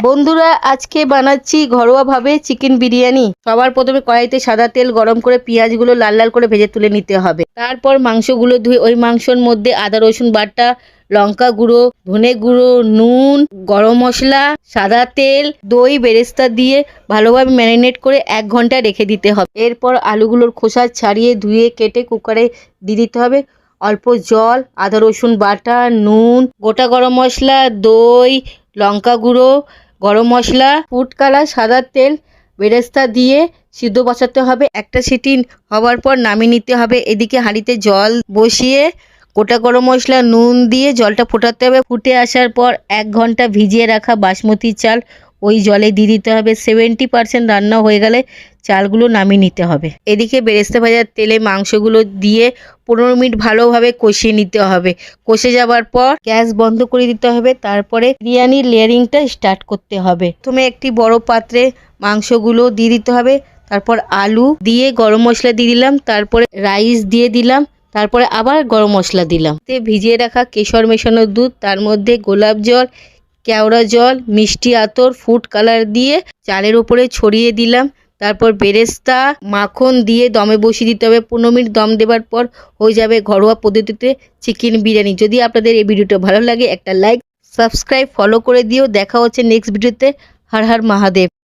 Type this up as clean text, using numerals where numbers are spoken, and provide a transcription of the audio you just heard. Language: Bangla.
বন্ধুরা আজকে বানাচ্ছি ঘরোয়াভাবে চিকেন বিরিয়ানি। সবার প্রথমে কড়াইতে সাদা তেল গরম করে পেঁয়াজগুলো লাল লাল করে ভেজে তুলে নিতে হবে। তারপর মাংসগুলো ধুয়ে ওই মাংসর মধ্যে আদা রসুন বাটা, লঙ্কা গুঁড়ো, ধনে গুঁড়ো, নুন, গরম মশলা, সাদা তেল, দই, বেরেস্তা দিয়ে ভালোভাবে ম্যারিনেট করে 1 ঘন্টা রেখে দিতে হবে। এরপর আলুগুলোর খোসা ছাড়িয়ে ধুয়ে কেটে কুকারে দিয়ে দিতে হবে। অল্প জল, আদা রসুন বাটা, নুন, গোটা গরম মশলা, দই, লঙ্কা গুঁড়ো, গরম মশলা, ফুড কালার, সাদা তেল, বেরেস্তা দিয়ে সিদ্ধ বসাতে হবে। একটা সিটি হওয়ার পর নামিয়ে নিতে হবে। এদিকে হাঁড়িতে জল বসিয়ে গোটা গরম মশলা, নুন দিয়ে জলটা ফোটাতে হবে। ফুটে আসার পর 1 ঘন্টা ভিজিয়ে রাখা বাসমতি চাল ওই জলে দিয়ে দিতে হবে। 70% রান্না হয়ে গেলে চালগুলো নামিয়ে নিতে হবে। এদিকে বেরেস্তা ভাজার তেলে মাংসগুলো দিয়ে 15 মিনিট ভালোভাবে কষিয়ে নিতে হবে। কষে যাওয়ার পর গ্যাস বন্ধ করে দিতে হবে। তারপরে বিরিয়ানির লেয়ারিংটা স্টার্ট করতে হবে। প্রথমে একটি বড় পাত্রে মাংসগুলো দিয়ে দিতে হবে। তারপর আলু দিয়ে গরম মশলা দিয়ে দিলাম। তারপরে রাইস দিয়ে দিলাম। তারপরে আবার গরম মশলা দিলাম। ভিজিয়ে রাখা কেশর মেশানো দুধ, তার মধ্যে গোলাপ জল, কেওড়া জল, মিষ্টি আতর, ফুড কালার দিয়ে চালের উপরে ছড়িয়ে দিলাম। তারপর বেরেস্তা, মাখন দিয়ে দমে বসিয়ে দিতে হবে। 15 মিনিট দম দেওয়ার পর হয়ে যাবে ঘরোয়া পদ্ধতিতে চিকেন বিরিয়ানি। যদি আপনাদের এই ভিডিওটা ভালো লাগে একটা লাইক, সাবস্ক্রাইব, ফলো করে দিও। দেখা হচ্ছে নেক্সট ভিডিওতে। হর হর মহাদেব।